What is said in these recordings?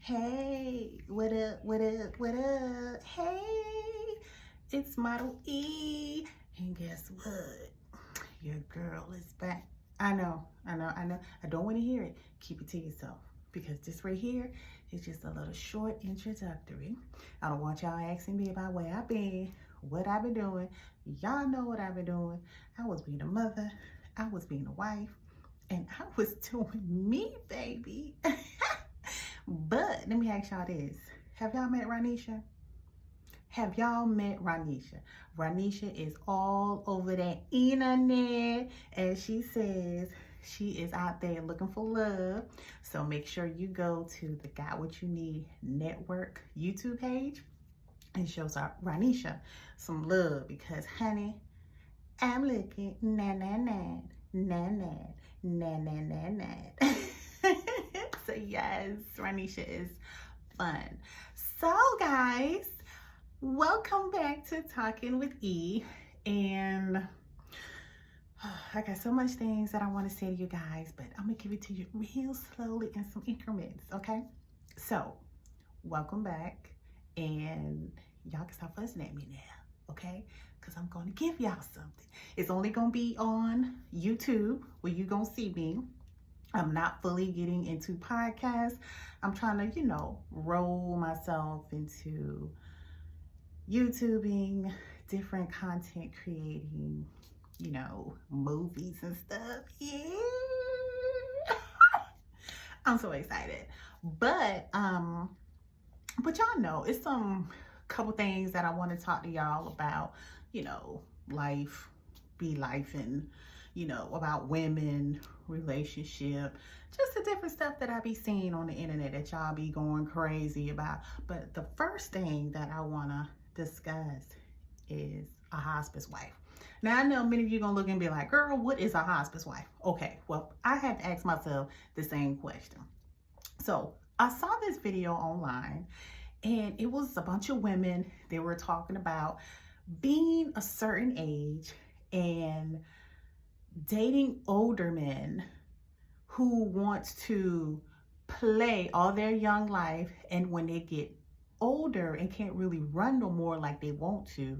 Hey, what up, what up, what up? Hey, it's Model E. And guess what? Your girl is back. I know. I don't want to hear it. Keep it to yourself. Because this right here is just a little short introductory. I don't want y'all asking me about where I've been, what I've been doing. Y'all know what I've been doing. I was being a mother. I was being a wife. And I was doing me, baby. But let me ask y'all this. Have y'all met Ranisha? Have y'all met Ranisha? Ranisha is all over that internet. As she says, she is out there looking for love. So make sure you go to the Got What You Need Network YouTube page and show Ranisha some love. Because, honey, I'm looking na. So yes, Ranisha is fun. So guys, welcome back to Talking with E. And I got so much things that I want to say to you guys, but I'm gonna give it to you real slowly in some increments, okay? So welcome back, and y'all can stop fussing at me now, okay? Because I'm going to give y'all something. It's only going to be on YouTube where you're going to see me. I'm not fully getting into podcasts. I'm trying to, roll myself into YouTubing, different content creating, movies and stuff. Yeah. I'm so excited. But y'all know, it's some couple things that I want to talk to y'all about, life, be life, and about women, relationship, just the different stuff that I be seeing on the internet that y'all be going crazy about. But the first thing that I want to discuss is a hospice wife. Now, I know many of you gonna look and be like, girl, what is a hospice wife? Okay, well, I had to ask myself the same question. So I saw this video online, and it was a bunch of women. They were talking about being a certain age and dating older men who want to play all their young life, and when they get older and can't really run no more like they want to,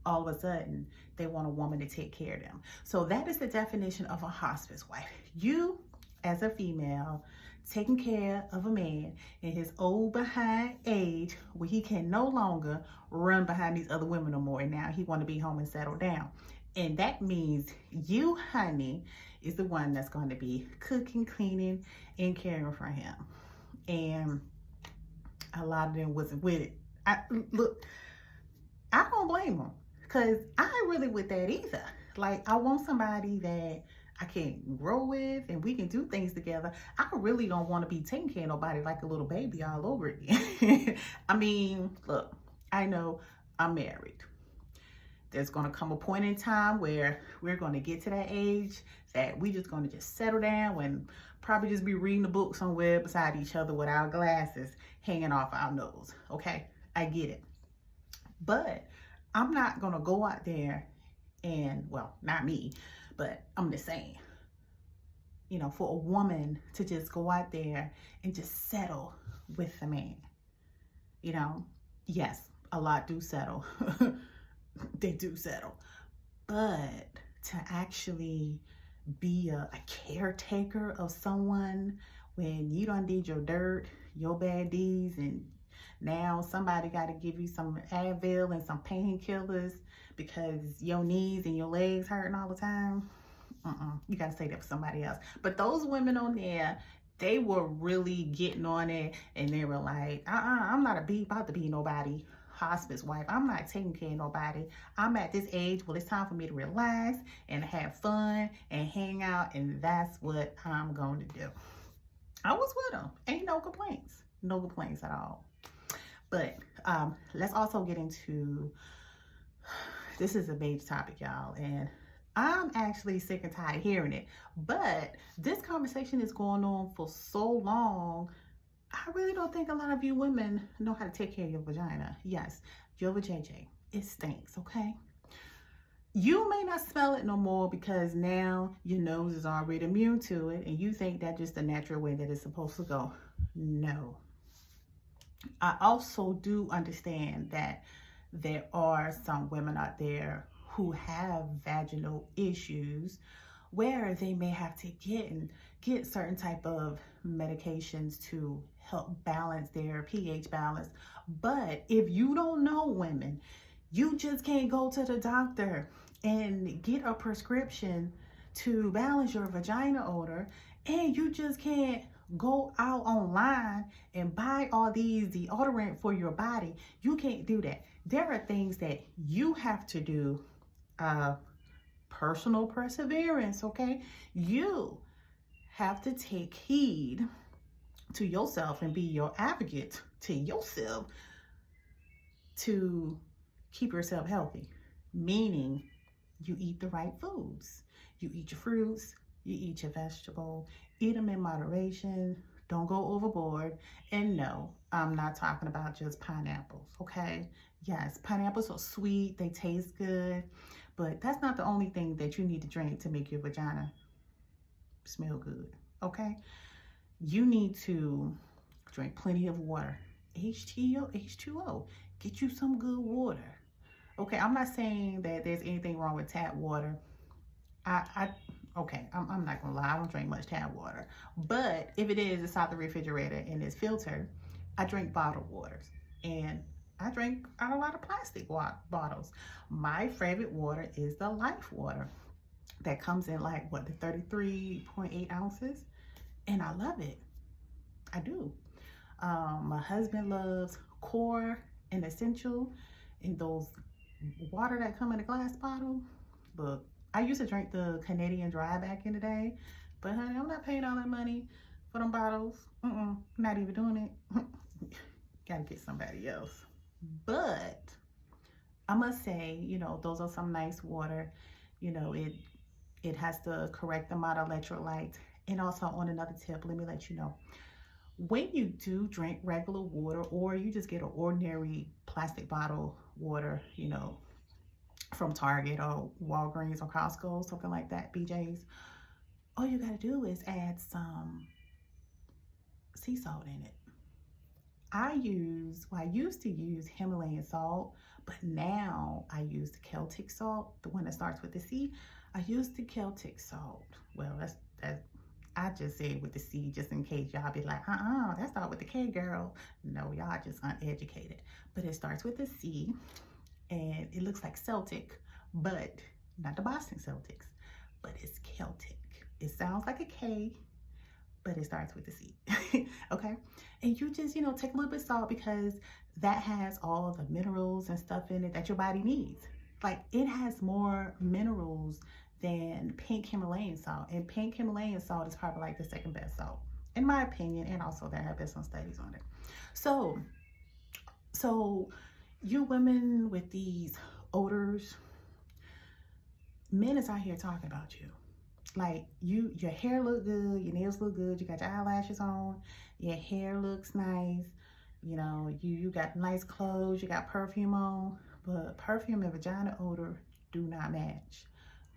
all of a sudden they want a woman to take care of them. So that is the definition of a hospice wife. You, as a female, taking care of a man in his old behind age where he can no longer run behind these other women no more, and now he want to be home and settle down. And that means you, honey, is the one that's going to be cooking, cleaning, and caring for him. And a lot of them wasn't with it. I don't blame them, because I ain't really with that either. Like, I want somebody that I can grow with and we can do things together. I really don't want to be taking care of nobody like a little baby all over again. I mean, look, I know I'm married. There's going to come a point in time where we're going to get to that age that we just going to just settle down and probably just be reading a book somewhere beside each other with our glasses hanging off our nose. Okay, I get it. But I'm not going to go out there and, well, not me, but I'm just saying, for a woman to just go out there and just settle with a man. Yes, a lot do settle. They do settle. But to actually be a caretaker of someone when you done did your dirt, your bad deeds, and now somebody got to give you some Advil and some painkillers because your knees and your legs hurting all the time. You got to say that for somebody else. But those women on there, they were really getting on it, and they were like, I'm not about to be nobody hospice wife. I'm not taking care of nobody. I'm at this age where it's time for me to relax and have fun and hang out, and that's what I'm going to do. I was with them. Ain't no complaints. No complaints at all. But let's also get into, this is a major topic, y'all, and I'm actually sick and tired of hearing it. But this conversation is going on for so long, I really don't think a lot of you women know how to take care of your vagina. Yes, your vajayjay, it stinks, okay? You may not smell it no more because now your nose is already immune to it, and you think that's just the natural way that it's supposed to go. No. I also do understand that there are some women out there who have vaginal issues where they may have to get certain type of medications to help balance their pH balance. But if you don't know, women, you just can't go to the doctor and get a prescription to balance your vagina odor, and you just can't go out online and buy all these deodorant for your body. You can't do that. There are things that you have to do, personal perseverance, okay? You have to take heed to yourself and be your advocate to yourself to keep yourself healthy. Meaning, you eat the right foods. You eat your fruits, you eat your vegetable, eat them in moderation. Don't go overboard. And no, I'm not talking about just pineapples, okay? Yes, pineapples are sweet, they taste good, but that's not the only thing that you need to drink to make your vagina smell good, okay? You need to drink plenty of water. H2O. Get you some good water. Okay, I'm not saying that there's anything wrong with tap water. Okay, I'm not gonna lie, I don't drink much tap water. But if it is, it's out the refrigerator and it's filtered. I drink bottled waters, and I drink out a lot of plastic bottles. My favorite water is the Life water that comes in like what, the 33.8 ounces, and I love it. I do. My husband loves Core and Essential, and those water that come in a glass bottle. Look, I used to drink the Canadian Dry back in the day, but honey, I'm not paying all that money for them bottles. Not even doing it. Gotta get somebody else. But I must say, you know, those are some nice water. You know, it has the correct amount of electrolytes. And also, on another tip, let me let you know, when you do drink regular water, or you just get an ordinary plastic bottle water, you know, from Target or Walgreens or Costco, something like that, BJ's, all you gotta do is add some sea salt in it. I used to use Himalayan salt, but now I use the Celtic salt, the one that starts with the C. I use the Celtic salt. Well, that's I just said with the C just in case y'all be like, that starts with the K, girl. No, y'all just uneducated. But it starts with the C, and it looks like Celtic, but not the Boston Celtics, but it's Celtic. It sounds like a K, but it starts with the C. Okay? And you just, you know, take a little bit of salt, because that has all of the minerals and stuff in it that your body needs. Like, it has more minerals than pink Himalayan salt. And pink Himalayan salt is probably like the second best salt, in my opinion. And also there have been some studies on it. So you women with these odors, men is out here talking about you. Like, your hair look good, your nails look good, you got your eyelashes on, your hair looks nice, you know, you got nice clothes, you got perfume on, but perfume and vagina odor do not match.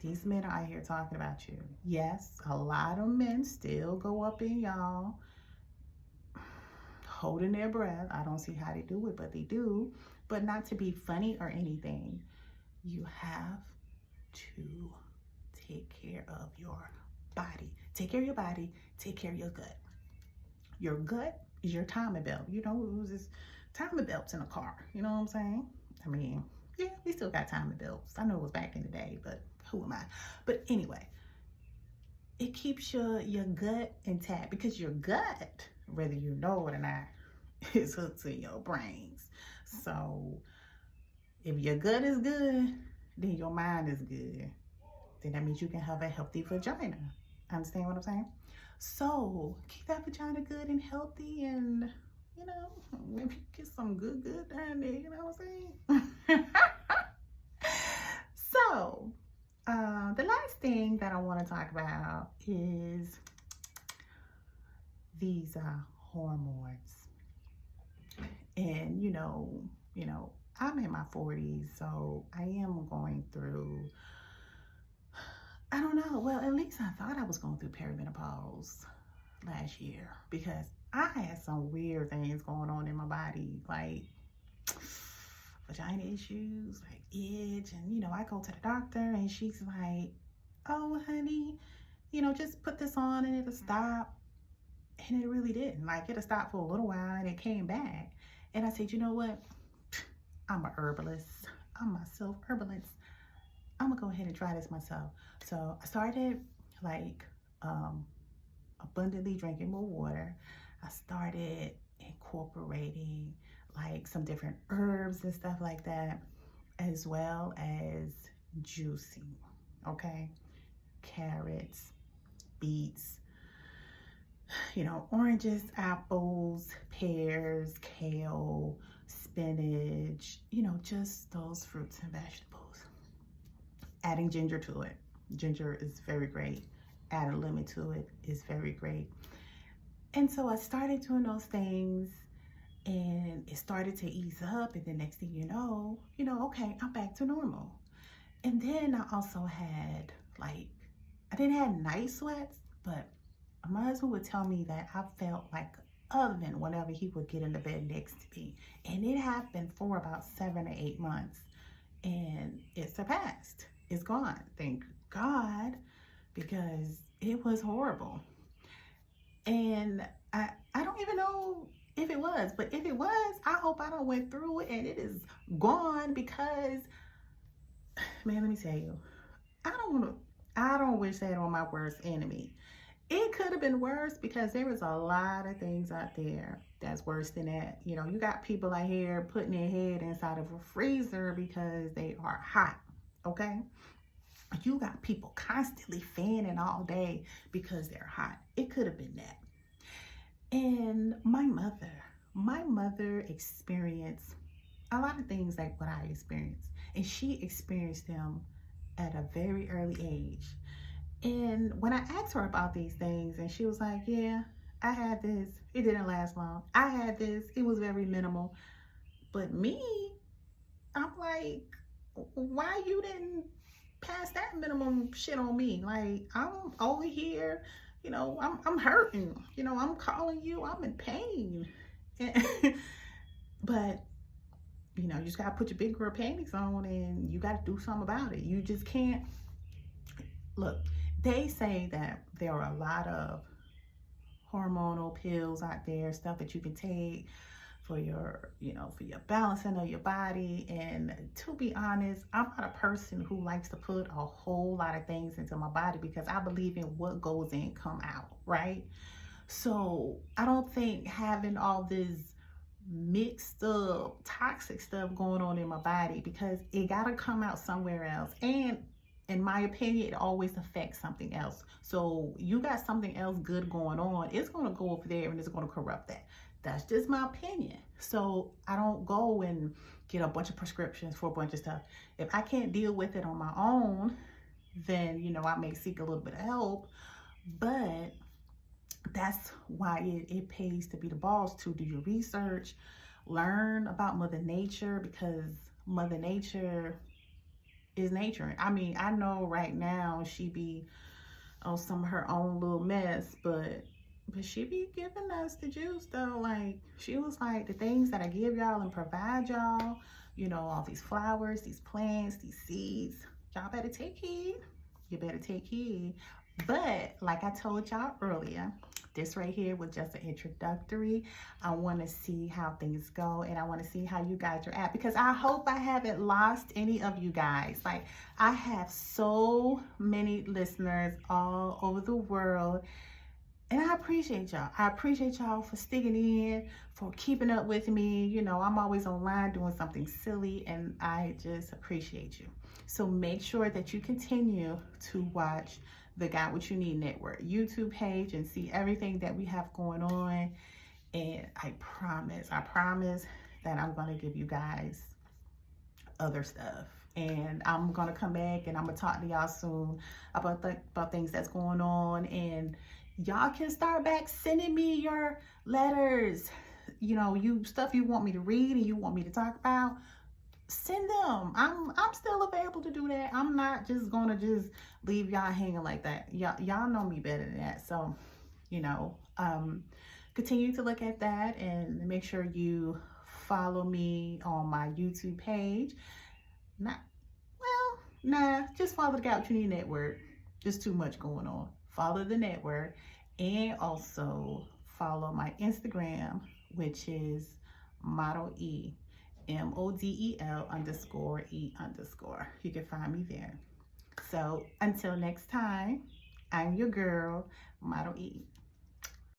These men are out here talking about you. Yes, a lot of men still go up in y'all holding their breath. I don't see how they do it, but they do. But not to be funny or anything. You have to take care of your body. Take care of your body. Take care of your gut. Your gut is your timing belt. You know, it was this timing belts in a car. You know what I'm saying? I mean, yeah, we still got timing belts. I know it was back in the day, but who am I? But anyway, it keeps your gut intact, because your gut, whether you know it or not, is hooked to your brains. So if your gut is good, then your mind is good. Then that means you can have a healthy vagina. Understand what I'm saying? So keep that vagina good and healthy, and, you know, maybe get some good down there, you know what I'm saying? So the last thing that I want to talk about is these hormones. And you know, I'm in my 40s, so I am going through, I don't know, well, at least I thought I was going through perimenopause last year, because I had some weird things going on in my body, like vagina issues, like itch. And, I go to the doctor and she's like, oh, honey, just put this on and it'll stop. And it really didn't. Like, it'll stop for a little while and it came back. And I said, you know what? I'm a herbalist. I'm myself herbalist. I'm gonna go ahead and try this myself. So I started like abundantly drinking more water. I started incorporating like some different herbs and stuff like that, as well as juicing. Okay, carrots, beets, oranges, apples, pears, kale, spinach, just those fruits and vegetables. Adding ginger to it. Ginger is very great. Add a lemon to it is very great. And so I started doing those things and it started to ease up. And the next thing you know, okay, I'm back to normal. And then I also had I didn't have night sweats, but my husband would tell me that I felt like an oven whenever he would get in the bed next to me. And it happened for about 7 or 8 months. And it surpassed. It's gone. Thank God, because it was horrible. And I don't even know if it was, but if it was, I hope I don't went through it and it is gone, because, man, let me tell you, I don't wish that on my worst enemy. It could have been worse, because there is a lot of things out there that's worse than that. You got people out here putting their head inside of a freezer because they are hot, okay? You got people constantly fanning all day because they're hot. It could have been that. And my mother experienced a lot of things like what I experienced. And she experienced them at a very early age. And when I asked her about these things, and she was like, yeah, I had this. It didn't last long. I had this. It was very minimal. But me, I'm like, why you didn't pass that minimum shit on me? Like, I'm over here, I'm hurting. I'm calling you. I'm in pain. But, you just got to put your big girl panties on and you got to do something about it. You just can't. Look, they say that there are a lot of hormonal pills out there, stuff that you can take for your, for your balancing of your body. And to be honest, I'm not a person who likes to put a whole lot of things into my body, because I believe in what goes in, come out, right? So I don't think having all this mixed up toxic stuff going on in my body, because it got to come out somewhere else. And in my opinion, it always affects something else. So you got something else good going on, it's going to go over there and it's going to corrupt that. That's just my opinion. So I don't go and get a bunch of prescriptions for a bunch of stuff. If I can't deal with it on my own, then, I may seek a little bit of help. But that's why it pays to be the boss, to do your research, learn about Mother Nature, because Mother Nature is nature. I mean, I know right now she be on some of her own little mess, but she be giving us the juice though. Like, she was like, the things that I give y'all and provide y'all, all these flowers, these plants, these seeds, y'all better take heed. You better take heed. But like I told y'all earlier, this right here was just an introductory. I want to see how things go, and I want to see how you guys are at, because I hope I haven't lost any of you guys. Like, I have so many listeners all over the world, and I appreciate y'all. I appreciate y'all for sticking in, for keeping up with me. I'm always online doing something silly, and I just appreciate you. So make sure that you continue to watch the Got What You Need Network YouTube page and see everything that we have going on. And I promise that I'm going to give you guys other stuff. And I'm going to come back and I'm going to talk to y'all soon about things that's going on. And y'all can start back sending me your letters, you stuff you want me to read and you want me to talk about. Send them. I'm still available to do that. I'm not just gonna just leave y'all hanging like that. Y'all know me better than that. So, continue to look at that and make sure you follow me on my YouTube page. Just follow the Gap Trinity Network. Just too much going on. Follow the network and also follow my Instagram, which is Model E, MODEL_E_. You can find me there. So until next time, I'm your girl, Model E.